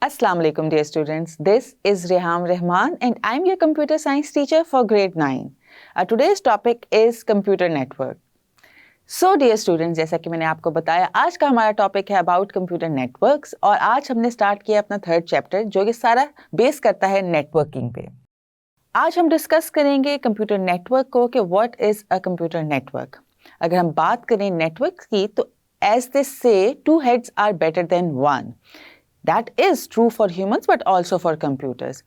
Assalamu alaikum dear students. This is Reham Rehman and I'm your computer science teacher for grade 9. Today's topic is computer network. So dear students, जैसा कि मैंने आपको बताया आज का हमारा टॉपिक है अबाउट कंप्यूटर नेटवर्क्स और आज हमने स्टार्ट किया अपना थर्ड चैप्टर जो कि सारा बेस करता है नेटवर्किंग पे। आज हम डिस्कस करेंगे कंप्यूटर नेटवर्क को कि what is a computer network. अगर हम बात करें नेटवर्क की तो as they say two heads are better than one. That is true for humans but also for computers.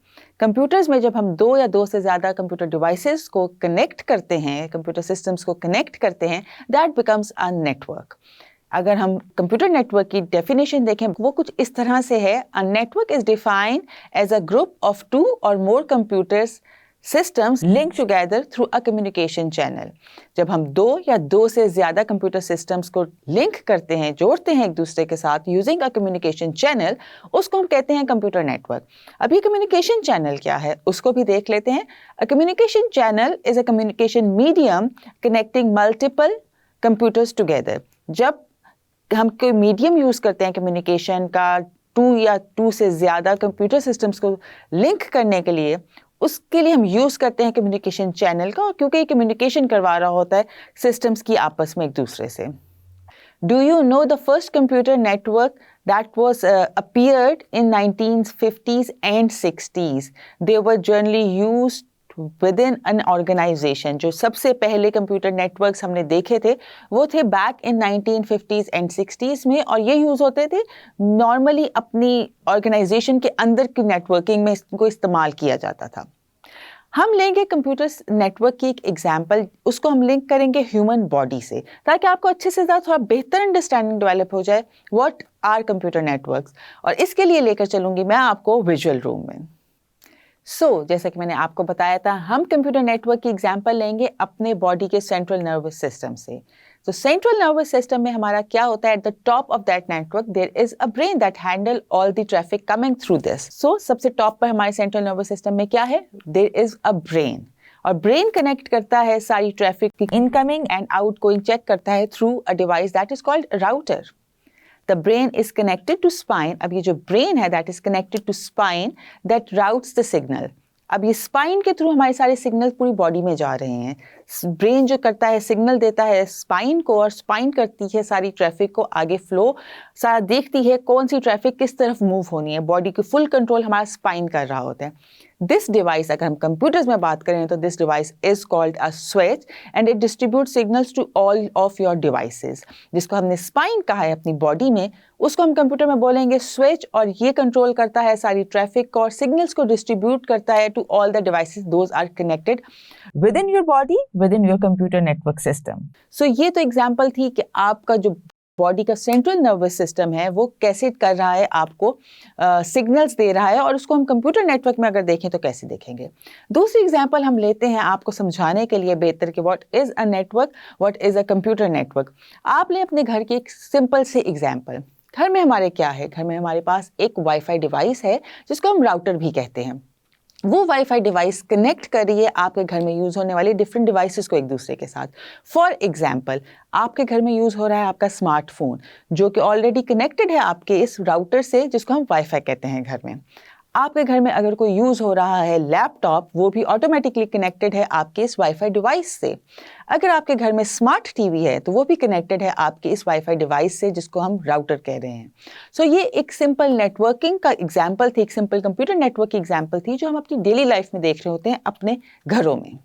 Computers में जब हम दो या दो से ज़्यादा कंप्यूटर डिवाइसेस को कनेक्ट करते हैं, कंप्यूटर सिस्टम्स को कनेक्ट करते हैं, that becomes a network. अगर हम कंप्यूटर नेटवर्क की डेफिनेशन देखें वो कुछ इस तरह से है, a network is defined as a group of two or more computers systems linked together through a communication channel. जब हम दो या दो से ज़्यादा कंप्यूटर सिस्टम्स को लिंक करते हैं, जोड़ते हैं एक दूसरे के साथ यूजिंग अ कम्युनिकेशन चैनल, उसको हम कहते हैं कंप्यूटर नेटवर्क। अभी कम्युनिकेशन चैनल क्या है उसको भी देख लेते हैं। A communication channel is a communication medium connecting multiple computers together. जब हम कोई मीडियम यूज़ करते हैं कम्युनिकेशन का टू से ज़्यादा कंप्यूटर सिस्टम्स को लिंक करने के लिए, उसके लिए हम यूज़ करते हैं कम्युनिकेशन चैनल का, और क्योंकि कम्युनिकेशन करवा रहा होता है सिस्टम्स की आपस में एक दूसरे से। Do you know the first computer network that was appeared in 1950s and 60s? They were generally used within an organization. जो सबसे पहले कंप्यूटर नेटवर्क्स हमने देखे थे वो थे back in 1950s and 60s में, और ये यूज़ होते थे नॉर्मली अपनी ऑर्गेनाइजेशन के अंदर की नेटवर्किंग में इसको इस्तेमाल किया जाता था। हम लेंगे कंप्यूटर नेटवर्क की एक एग्जांपल, उसको हम लिंक करेंगे ह्यूमन बॉडी से ताकि आपको अच्छे से ज़्यादा थोड़ा बेहतर अंडरस्टैंडिंग डेवलप हो जाए व्हाट आर कंप्यूटर नेटवर्क्स। और इसके लिए लेकर चलूँगी मैं आपको विजुअल रूम में। जैसा कि मैंने आपको बताया था, हम कंप्यूटर नेटवर्क की एग्जांपल लेंगे अपने बॉडी के सेंट्रल नर्वस सिस्टम से। सेंट्रल नर्वस सिस्टम में हमारा क्या होता है, at the top of that network there is a brain that handle all the traffic coming through this. सबसे टॉप पर हमारे सेंट्रल नर्वस सिस्टम में क्या है, देयर इज अ ब्रेन, और ब्रेन कनेक्ट करता है सारी ट्रैफिक की इनकमिंग एंड आउटगोइंग चेक करता है through a device that is called router. The brain is connected to spine. अब ये जो brain है that is connected to spine that routes the signal. अब ये स्पाइन के थ्रू हमारे सारे सिग्नल पूरी बॉडी में जा रहे हैं। ब्रेन जो करता है सिग्नल देता है स्पाइन को, और स्पाइन करती है सारी ट्रैफिक को आगे फ्लो, सारा देखती है कौन सी ट्रैफिक किस तरफ मूव होनी है। बॉडी की फुल कंट्रोल हमारा स्पाइन कर रहा होता है। दिस डिवाइस, अगर हम कंप्यूटर्स में बात करें तो this device is called a switch and it distribute signals to all of your devices. जिसको हमने स्पाइन कहा है अपनी बॉडी में, उसको हम कंप्यूटर में बोलेंगे स्विच, और ये कंट्रोल करता है सारी ट्रैफिक को और सिग्नल्स को डिस्ट्रीब्यूट करता है to all the devices those are connected within your body, within your computer network system. ये तो एग्जाम्पल थी कि आपका जो बॉडी का सेंट्रल नर्वस सिस्टम है वो कैसे कर रहा है, आपको सिग्नल्स दे रहा है, और उसको हम कंप्यूटर नेटवर्क में अगर देखें तो कैसे देखेंगे। दूसरी एग्जांपल हम लेते हैं आपको समझाने के लिए बेहतर कि what is a network, what is a computer network. आप लें अपने घर की एक सिंपल सी एग्जांपल। घर में हमारे क्या है, घर में हमारे पास एक वाईफाई डिवाइस है जिसको हम राउटर भी कहते हैं। वो वाईफाई डिवाइस कनेक्ट कर रही है आपके घर में यूज़ होने वाले डिफरेंट डिवाइसेस को एक दूसरे के साथ। फॉर एग्जांपल, आपके घर में यूज़ हो रहा है आपका स्मार्टफोन जो कि ऑलरेडी कनेक्टेड है आपके इस राउटर से जिसको हम वाईफाई कहते हैं घर में। आपके घर में अगर कोई यूज़ हो रहा है लैपटॉप, वो भी ऑटोमेटिकली कनेक्टेड है आपके इस वाईफाई डिवाइस से। अगर आपके घर में स्मार्ट टीवी है तो वो भी कनेक्टेड है आपके इस वाईफाई डिवाइस से जिसको हम राउटर कह रहे हैं। ये एक सिंपल नेटवर्किंग का एग्जाम्पल थी, एक सिंपल कंप्यूटर नेटवर्क की एग्जाम्पल थी जो हम अपनी डेली लाइफ में देख रहे होते हैं अपने घरों में।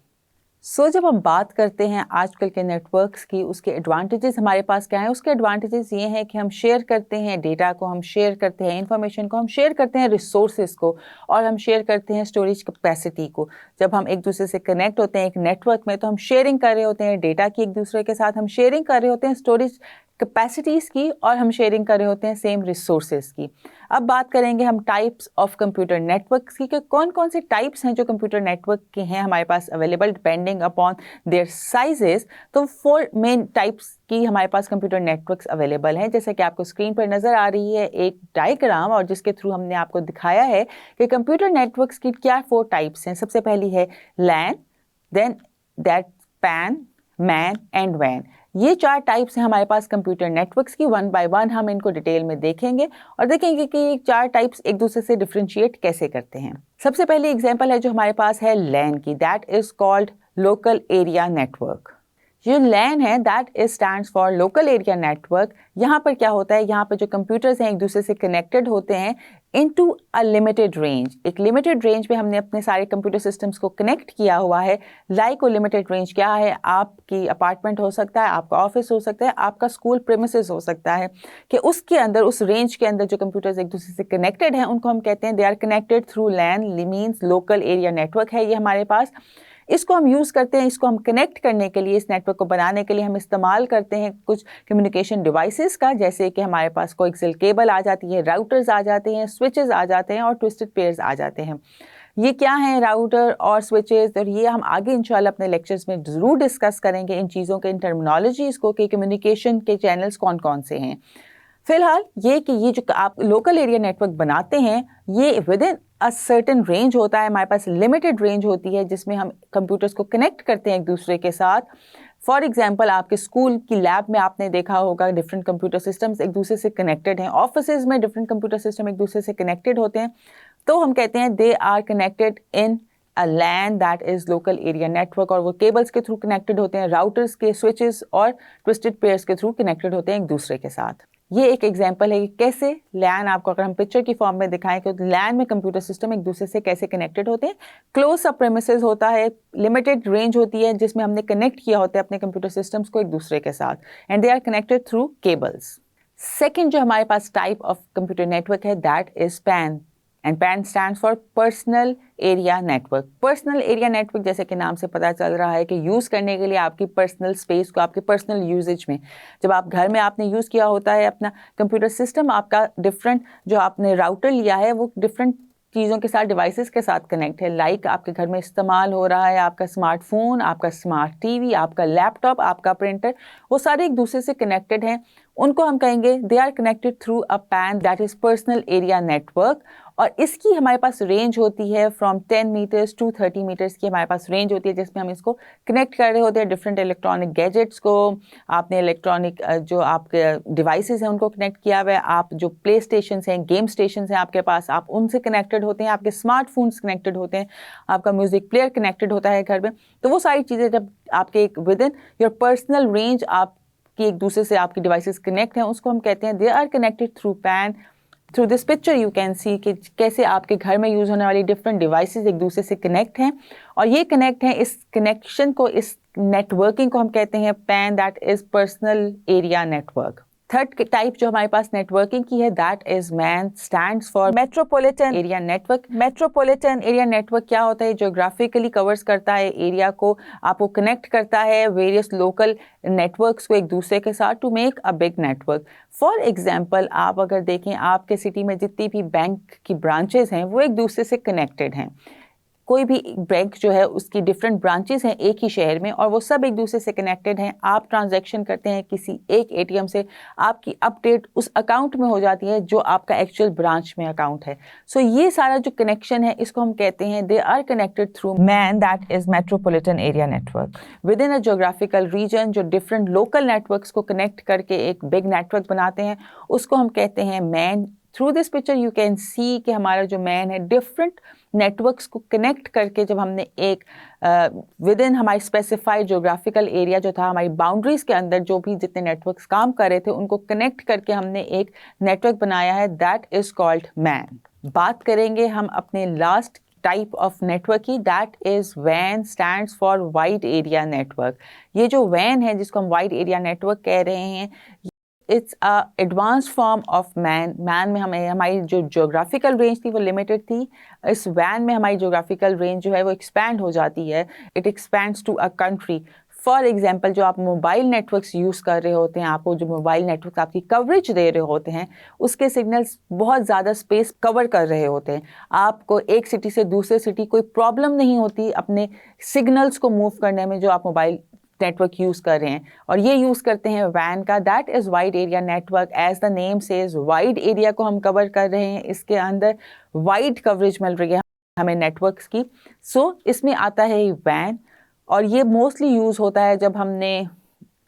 जब हम बात करते हैं आजकल के नेटवर्क्स की, उसके एडवांटेजेस हमारे पास क्या हैं। उसके एडवांटेजेस ये हैं कि हम शेयर करते हैं डेटा को, हम शेयर करते हैं इंफॉर्मेशन को, हम शेयर करते हैं रिसोर्सेज को, और हम शेयर करते हैं स्टोरेज कैपेसिटी को। जब हम एक दूसरे से कनेक्ट होते हैं एक नेटवर्क में तो हम शेयरिंग कर रहे होते हैं डेटा की एक दूसरे के साथ, हम शेयरिंग कर रहे होते हैं स्टोरेज कैपेसिटीज़ की, और हम शेयरिंग कर रहे होते हैं सेम रिसोर्सेज की। अब बात करेंगे हम टाइप्स ऑफ कंप्यूटर नेटवर्क्स की कि कौन कौन से टाइप्स हैं जो कंप्यूटर नेटवर्क के हैं हमारे पास available depending upon their sizes. 4 main types की हमारे पास कंप्यूटर नेटवर्क्स अवेलेबल हैं, जैसे कि आपको स्क्रीन पर नज़र आ रही है एक डायग्राम, और जिसके थ्रू हमने आपको दिखाया है कि कंप्यूटर नेटवर्क्स की क्या 4 टाइप्स हैं। सबसे पहली है LAN, then that PAN, MAN and वैन। ये 4 टाइप्स हैं हमारे पास कंप्यूटर नेटवर्क्स की। वन बाय वन हम इनको डिटेल में देखेंगे और देखेंगे कि ये 4 टाइप्स एक दूसरे से डिफरेंशिएट कैसे करते हैं। सबसे पहले एग्जांपल है जो हमारे पास है लैन की, that is called local area network. जो लैन है that is stands for local area network. यहाँ पर क्या होता है, यहाँ पर जो कंप्यूटर्स हैं एक दूसरे से कनेक्टेड होते हैं इनटू अ लिमिटेड रेंज। एक लिमिटेड रेंज पे हमने अपने सारे कंप्यूटर सिस्टम्स को कनेक्ट किया हुआ है। लाइक वो लिमिटेड रेंज क्या है, आपकी अपार्टमेंट हो सकता है, आपका ऑफिस हो सकता है, आपका स्कूल प्रेमिसेस हो सकता है, कि उसके अंदर, उस रेंज के अंदर जो कंप्यूटर्स एक दूसरे से कनेक्टेड हैं उनको हम कहते हैं they are connected through LAN, means local area network है ये हमारे पास। इसको हम यूज़ करते हैं, इसको हम कनेक्ट करने के लिए, इस नेटवर्क को बनाने के लिए हम इस्तेमाल करते हैं कुछ कम्युनिकेशन डिवाइसेस का, जैसे कि हमारे पास कोएक्सियल केबल आ जाती है, राउटर्स आ जाते हैं, स्विचेस आ जाते हैं और ट्विस्टेड पेयर्स आ जाते हैं। ये क्या हैं राउटर और स्विचेस, और ये हम आगे इंशाल्लाह अपने लेक्चर्स में ज़रूर डिस्कस करेंगे इन चीज़ों के, इन टर्मिनोलॉजीज़ को, कि कम्युनिकेशन के चैनल्स कौन कौन से हैं। फिलहाल ये कि ये जो आप लोकल एरिया नेटवर्क बनाते हैं ये with in a certain range होता है, हमारे पास लिमिटेड रेंज होती है जिसमें हम कंप्यूटर्स को कनेक्ट करते हैं एक दूसरे के साथ। फॉर एग्जांपल आपके स्कूल की लैब में आपने देखा होगा डिफरेंट कंप्यूटर सिस्टम्स एक दूसरे से कनेक्टेड हैं, ऑफिसेज में डिफरेंट कंप्यूटर सिस्टम एक दूसरे से कनेक्टेड होते हैं, तो हम कहते हैं they are connected in a LAN that is local area network. और वो केबल्स के थ्रू कनेक्टेड होते हैं, राउटर्स के, स्विचेस और ट्विस्टेड पेयर्स के थ्रू कनेक्टेड होते हैं एक दूसरे के साथ। ये एक एग्जांपल है कि कैसे लैन, आपको अगर हम पिक्चर की फॉर्म में दिखाएं कि लैन में कंप्यूटर सिस्टम एक दूसरे से कैसे कनेक्टेड होते हैं। क्लोज सब प्रेमिसेस होता है, लिमिटेड रेंज होती है जिसमें हमने कनेक्ट किया होता है अपने कंप्यूटर सिस्टम्स को एक दूसरे के साथ, and they are connected through cables. Second जो हमारे पास टाइप ऑफ कंप्यूटर नेटवर्क है that is PAN, and PAN stands for personal area network. Personal area network जैसे कि नाम से पता चल रहा है कि यूज़ करने के लिए आपकी पर्सनल स्पेस को, आपके पर्सनल यूजेज में, जब आप घर में आपने यूज़ किया होता है अपना कंप्यूटर सिस्टम, आपका डिफरेंट जो आपने राउटर लिया है वो डिफरेंट चीज़ों के साथ, डिवाइसेस के साथ कनेक्ट है। लाइक आपके घर में इस्तेमाल हो रहा है आपका स्मार्टफोन, आपका स्मार्ट टीवी, आपका लैपटॉप, आपका प्रिंटर, वो सारे एक दूसरे से कनेक्टेड हैं, उनको हम कहेंगे they are connected through a PAN that is personal area network. और इसकी हमारे पास रेंज होती है फ्रॉम 10 मीटर्स टू 30 मीटर्स की हमारे पास रेंज होती है, जिसमें हम इसको कनेक्ट कर रहे होते हैं डिफरेंट इलेक्ट्रॉनिक गैजेट्स को। आपने इलेक्ट्रॉनिक जो आपके डिवाइसेस हैं उनको कनेक्ट किया हुआ है, आप जो प्ले स्टेशन हैं, गेम स्टेशन हैं आपके पास, आप उनसे कनेक्टेड होते हैं, आपके स्मार्टफोन्स कनेक्टेड होते हैं, आपका म्यूजिक प्लेयर कनेक्टेड होता है घर में। तो वो सारी चीज़ें जब आपके एक with in your personal range आपकी एक दूसरे से आपकी डिवाइसेस कनेक्ट हैं, उसको हम कहते हैं they are connected through PAN. Through this picture you can see कि कैसे आपके घर में यूज़ होने वाली डिफरेंट डिवाइसेस एक दूसरे से कनेक्ट हैं, और ये कनेक्ट हैं, इस कनेक्शन को, इस नेटवर्किंग को हम कहते हैं pan that is personal area network. Third type जो हमारे पास नेटवर्किंग की है that is man, stands for metropolitan area network. Metropolitan area network क्या होता है, ज्योग्राफिकली कवर्स करता है एरिया को, आपको कनेक्ट करता है वेरियस लोकल नेटवर्क्स को एक दूसरे के साथ to make a big network. For example आप अगर देखें आपके सिटी में जितनी भी बैंक की ब्रांचेस हैं वो एक दूसरे से कनेक्टेड हैं। कोई भी बैंक जो है उसकी डिफरेंट ब्रांचेस हैं एक ही शहर में और वो सब एक दूसरे से कनेक्टेड हैं। आप ट्रांजैक्शन करते हैं किसी एक एटीएम से, आपकी अपडेट उस अकाउंट में हो जाती है जो आपका एक्चुअल ब्रांच में अकाउंट है। सो ये सारा जो कनेक्शन है इसको हम कहते हैं they are connected through MAN, that is metropolitan area network. Within a geographical region जो डिफरेंट लोकल नेटवर्क्स को कनेक्ट करके एक बिग नेटवर्क बनाते हैं उसको हम कहते हैं man. Through this picture you can see कि हमारा जो मैन है डिफरेंट नेटवर्क्स को कनेक्ट करके, जब हमने एक विद इन हमारी स्पेसिफाइड जोग्राफिकल एरिया जो था, हमारी बाउंड्रीज के अंदर जो भी जितने नेटवर्क्स काम कर रहे थे उनको कनेक्ट करके हमने एक नेटवर्क बनाया है दैट इज कॉल्ड मैन। बात करेंगे हम अपने लास्ट टाइप ऑफ नेटवर्क की, that is when, stands for wide area network. ये जो वैन है जिसको हम वाइड एरिया नेटवर्क कह रहे हैं, it's a advance form of man. Man में हमें हमारी जो जोग्राफिकल रेंज थी वो लिमिटेड थी, इस वैन में हमारी जोग्राफिकल रेंज जो है वो एक्सपैंड हो जाती है, it expands to a country. For example जो आप मोबाइल नेटवर्क्स यूज़ कर रहे होते हैं, आपको जो मोबाइल नेटवर्क आपकी कवरेज दे रहे होते हैं उसके सिग्नल्स बहुत ज़्यादा स्पेस कवर कर रहे होते हैं। आपको एक सिटी से दूसरे सिटी कोई प्रॉब्लम नहीं होती अपने सिग्नल्स को मूव करने में जो आप मोबाइल नेटवर्क यूज़ कर रहे हैं, और ये यूज़ करते हैं वैन का, that is wide area network. As the name says wide area को हम कवर कर रहे हैं, इसके अंदर वाइड कवरेज मिल रही है हमें नेटवर्क्स की। सो इसमें आता है वैन, और ये मोस्टली यूज़ होता है जब हमने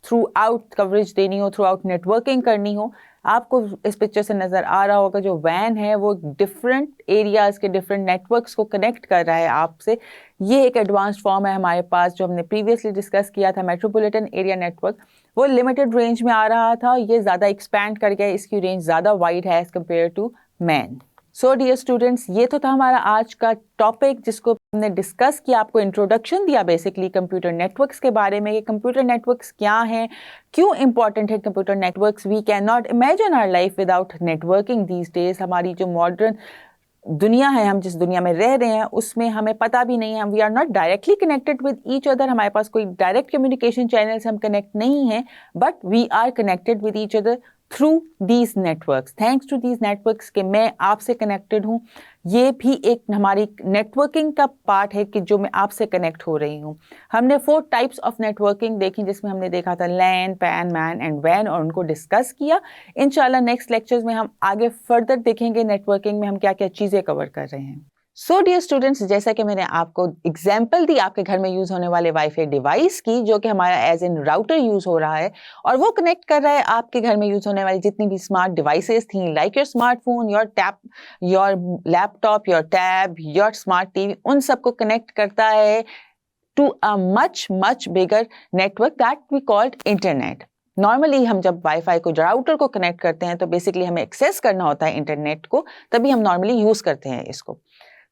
थ्रू आउट कवरेज देनी हो, थ्रू आउट नेटवर्किंग करनी हो, आपको इस पिक्चर से नज़र आ रहा होगा जो वैन है वो डिफरेंट एरियाज़ के डिफरेंट नेटवर्क्स को कनेक्ट कर रहा है आपसे। ये एक एडवांस्ड फॉर्म है हमारे पास जो हमने प्रीवियसली डिस्कस किया था, मेट्रोपॉलिटन एरिया नेटवर्क। वो लिमिटेड रेंज में आ रहा था, ये ज़्यादा एक्सपैंड कर गया, इसकी रेंज ज़्यादा वाइड है as compare to MAN. So dear students, ये तो था हमारा आज का टॉपिक जिसको हमने डिस्कस किया, आपको इंट्रोडक्शन दिया बेसिकली कंप्यूटर नेटवर्क्स के बारे में कि कंप्यूटर नेटवर्क्स क्या हैं, क्यों इंपॉर्टेंट है computer networks. We can not imagine our life without networking these days. हमारी जो मॉडर्न दुनिया है, हम जिस दुनिया में रह रहे हैं उसमें हमें पता भी नहीं है, we are not directly connected with each other, हमारे पास कोई डायरेक्ट कम्युनिकेशन चैनल से हम कनेक्ट नहीं हैं, but we are connected with each other through these networks. Thanks to these networks कि मैं आपसे कनेक्टेड हूँ, ये भी एक हमारी नेटवर्किंग का पार्ट है कि जो मैं आपसे कनेक्ट हो रही हूँ। हमने 4 टाइप्स ऑफ नेटवर्किंग देखी जिसमें हमने देखा था लैन, पैन, मैन एंड वैन और उनको डिस्कस किया। इंशाल्लाह नेक्स्ट लेक्चर्स में हम आगे फर्दर देखेंगे नेटवर्किंग में हम क्या क्या चीज़ें कवर कर रहे हैं। सो डियर स्टूडेंट्स, जैसा कि मैंने आपको एग्जाम्पल दी आपके घर में यूज़ होने वाले वाईफाई डिवाइस की, जो कि हमारा एज इन राउटर यूज़ हो रहा है और वो कनेक्ट कर रहा है आपके घर में यूज़ होने वाली जितनी भी स्मार्ट डिवाइसेस थी, like your smartphone, your laptop, your tab, your smart TV, उन सबको कनेक्ट करता है to a much bigger network that we called internet. Normally हम जब वाईफाई को राउटर को कनेक्ट करते हैं तो बेसिकली हमें एक्सेस करना होता है इंटरनेट को, तभी हम नॉर्मली यूज़ करते हैं इसको।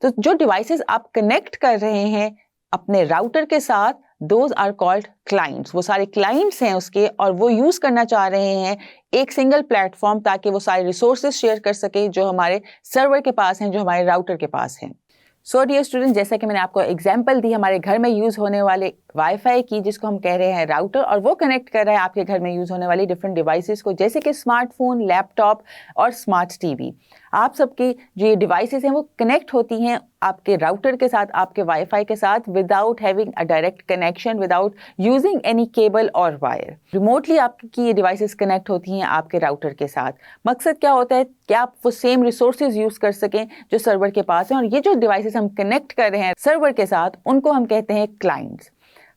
तो जो डिवाइसेस आप कनेक्ट कर रहे हैं अपने राउटर के साथ, दोज आर कॉल्ड क्लाइंट्स। वो सारे क्लाइंट्स हैं उसके और वो यूज़ करना चाह रहे हैं एक सिंगल प्लेटफॉर्म ताकि वो सारे रिसोर्सेज शेयर कर सके जो हमारे सर्वर के पास हैं, जो हमारे राउटर के पास हैं। सो डियर स्टूडेंट, जैसा कि मैंने आपको एग्जांपल दी हमारे घर में यूज़ होने वाले वाईफाई की, जिसको हम कह रहे हैं राउटर, और वो कनेक्ट कर रहा है आपके घर में यूज़ होने वाली डिफरेंट डिवाइसेस को, जैसे कि स्मार्टफोन, लैपटॉप और स्मार्ट टीवी। आप सबकी जो ये डिवाइसेस हैं वो कनेक्ट होती हैं आपके राउटर के साथ, आपके वाईफाई के साथ, without having a direct connection, without using any cable और वायर। रिमोटली आपकी ये डिवाइसेस कनेक्ट होती हैं आपके राउटर के साथ। मकसद क्या होता है कि आप वो सेम रिसोर्सेज यूज़ कर सकें जो सर्वर के पास हैं, और ये जो डिवाइसेस हम कनेक्ट कर रहे हैं सर्वर के साथ, उनको हम कहते हैं क्लाइंट्स।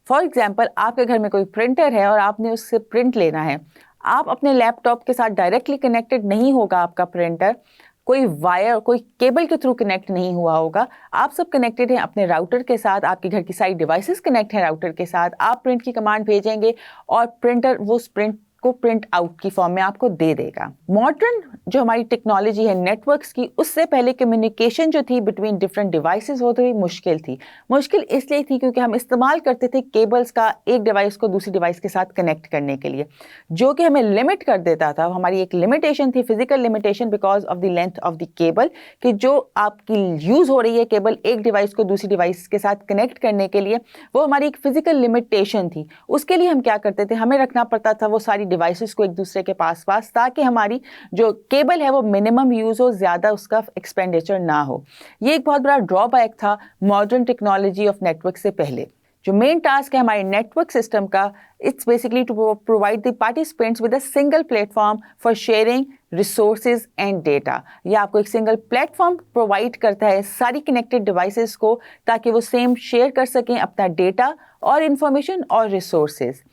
फॉर एग्जाम्पल, आपके घर में कोई प्रिंटर है और आपने उससे प्रिंट लेना है। आप अपने लैपटॉप के साथ डायरेक्टली कनेक्टेड नहीं होगा आपका प्रिंटर, कोई वायर, कोई केबल के थ्रू कनेक्ट नहीं हुआ होगा। आप सब कनेक्टेड हैं अपने राउटर के साथ, आपके घर की सारी डिवाइसेस कनेक्ट हैं राउटर के साथ। आप प्रिंट की कमांड भेजेंगे और प्रिंटर वो प्रिंट को प्रिंट आउट की फॉर्म में आपको दे देगा। मॉडर्न जो हमारी टेक्नोलॉजी है नेटवर्क्स की, उससे पहले कम्युनिकेशन जो थी बिटवीन डिफरेंट डिवाइसेस वो थोड़ी मुश्किल थी। मुश्किल इसलिए थी क्योंकि हम इस्तेमाल करते थे केबल्स का एक डिवाइस को दूसरी डिवाइस के साथ कनेक्ट करने के लिए, जो कि हमें लिमिट कर देता था। हमारी एक लिमिटेशन थी, physical limitation, because of the length of the cable, कि जो आपकी यूज़ हो रही है केबल एक डिवाइस को दूसरी डिवाइस के साथ कनेक्ट करने के लिए, वो हमारी एक फिजिकल लिमिटेशन थी। उसके लिए हम क्या करते थे, हमें रखना पड़ता था वो सारी डिवाइसेस को एक दूसरे के पास ताकि हमारी जो केबल है वो मिनिमम यूज़ हो, ज़्यादा उसका एक्सपेंडिचर ना हो। ये एक बहुत बड़ा ड्रॉबैक था मॉडर्न टेक्नोलॉजी ऑफ नेटवर्क से पहले। जो मेन टास्क है हमारे नेटवर्क सिस्टम का, it's basically to provide the participants with a single platform for sharing resources and data. ये आपको एक सिंगल प्लेटफॉर्म प्रोवाइड करता है सारी कनेक्टेड डिवाइसेस को, ताकि वो सेम शेयर कर सकें अपना डेटा और इंफॉर्मेशन और रिसोर्सेज।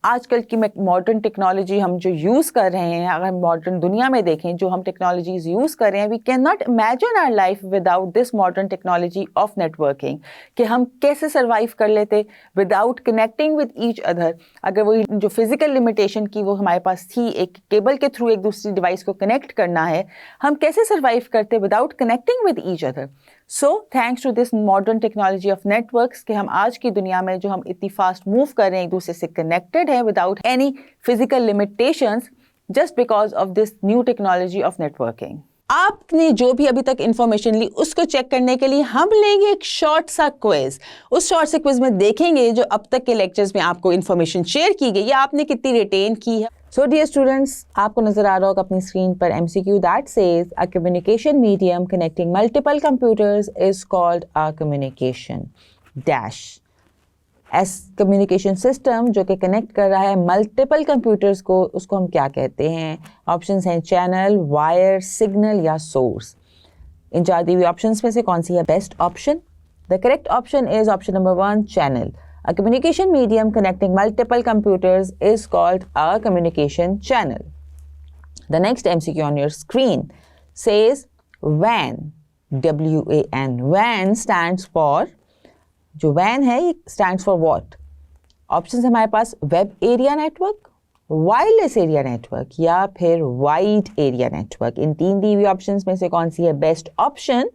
आजकल की मॉडर्न टेक्नोलॉजी हम जो यूज़ कर रहे हैं, अगर मॉडर्न दुनिया में देखें जो हम टेक्नोलॉजीज़ यूज़ कर रहे हैं, we can not imagine our life without this modern technology of networking, कि हम कैसे सर्वाइव कर लेते without connecting with each other. अगर वो जो फिजिकल लिमिटेशन की वो हमारे पास थी, एक केबल के थ्रू एक दूसरी डिवाइस को कनेक्ट करना है, हम कैसे सर्वाइव करते without connecting with each other. So thanks to this modern technology of networks कि हम आज की दुनिया में जो हम इतनी फास्ट मूव कर रहे हैं, एक दूसरे से कनेक्टेड हैं without any physical limitations, just because of this new technology of networking. आपने जो भी अभी तक इन्फॉर्मेशन ली उसको चेक करने के लिए हम लेंगे एक शॉर्ट सा क्विज। उस शॉर्ट से क्विज में देखेंगे जो अब तक के लेक्चर्स में आपको इन्फॉर्मेशन शेयर की गई या आपने कितनी रिटेन की है। सो डियर स्टूडेंट्स, आपको नजर आ रहा होगा अपनी स्क्रीन पर MCQ that says a communication medium connecting multiple computers is called a communication dash. S communication system जो कि कनेक्ट कर रहा है मल्टीपल कंप्यूटर्स को, उसको हम क्या कहते हैं? ऑप्शंस हैं चैनल, वायर, सिग्नल या सोर्स। इन 4 दी हुई ऑप्शंस में से कौन सी है best option? The correct option is option number 1 channel. A communication medium connecting multiple computers is called a communication channel. The next MCQ on your screen says WAN. WAN. WAN stands for, जो WAN है ये stands for what? Options हमारे पास web area network, wireless area network या फिर wide area network. इन 3 दी हुई ऑप्शंस में से कौन सी है best option?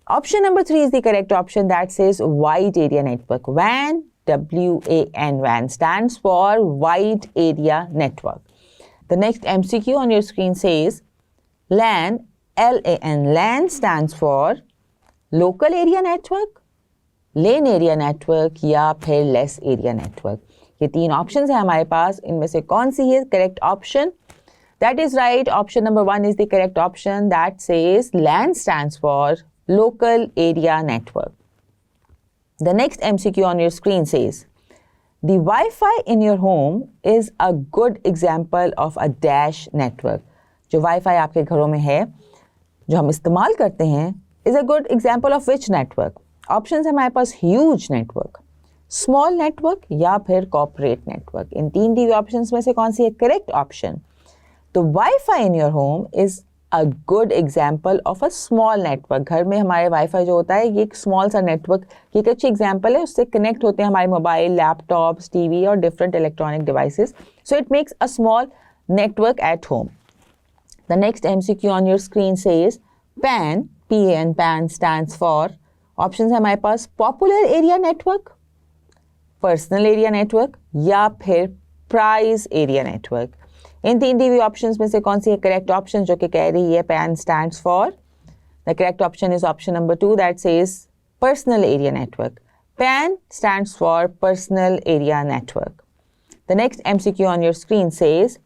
Option number 3 is the correct option, that says wide area network. WAN, W-A-N, WAN stands for wide area network. The next MCQ on your screen says LAN, L-A-N, LAN stands for local area network, lane area network या फिर less area network. ये 3 options हैं हमारे पास, इनमें से कौन सी है correct option? That is right. Option number 1 is the correct option, that says LAN stands for local area network. The next MCQ on your screen says, the Wi-Fi in your home is a good example of a dash network. जो Wi-Fi आपके घरों में है, जो हम इस्तेमाल करते हैं, is a good example of which network? Options हमारे पास huge network, small network या फिर corporate network. इन 3 दी हुई options में से कौन सी है correct option? तो Wi-Fi in your home is a good example of a small network. घर में हमारे वाईफाई जो होता है ये एक स्मॉल सा नेटवर्क की एक अच्छी एग्जाम्पल है. उससे कनेक्ट होते हैं हमारे मोबाइल, लैपटॉप्स, टीवी और different electronic devices. So it makes a small network at home. The next MCQ on your screen says PAN, PAN, PAN stands for, option है हमारे पास popular area network, personal area network या फिर price area network. इन 3 दी हुई options में से कौन सी है करेक्ट ऑप्शन जो कि कह रही है PAN stands for? The correct option is option number 2, that says personal area network. PAN stands for personal area network. The next MCQ on your screen says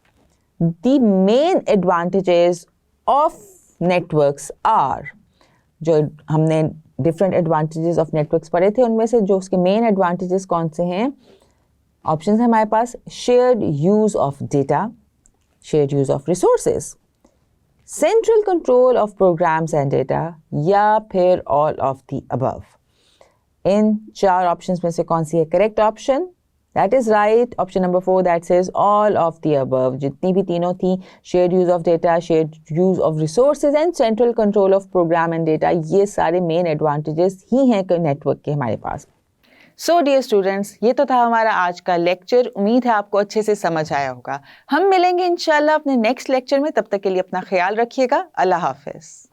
the main advantages of networks are. जो हमने different advantages of networks पढ़े थे उनमें से जो उसके main advantages कौन से हैं? ऑप्शंस है हमारे पास shared use of data, shared use of resources, central control of programs and data या फिर all of the above. In 4 options में से कौन सी है correct option? That is right. Option number 4 that says all of the above. जितनी भी तीनों थी shared use of data, shared use of resources and central control of program and data, ये सारे main advantages ही हैं network के हमारे पास. सो dear students, ये तो था हमारा आज का लेक्चर. उम्मीद है आपको अच्छे से समझ आया होगा. हम मिलेंगे इंशाल्लाह अपने नेक्स्ट लेक्चर में. तब तक के लिए अपना ख्याल रखिएगा. अल्लाह हाफिज़.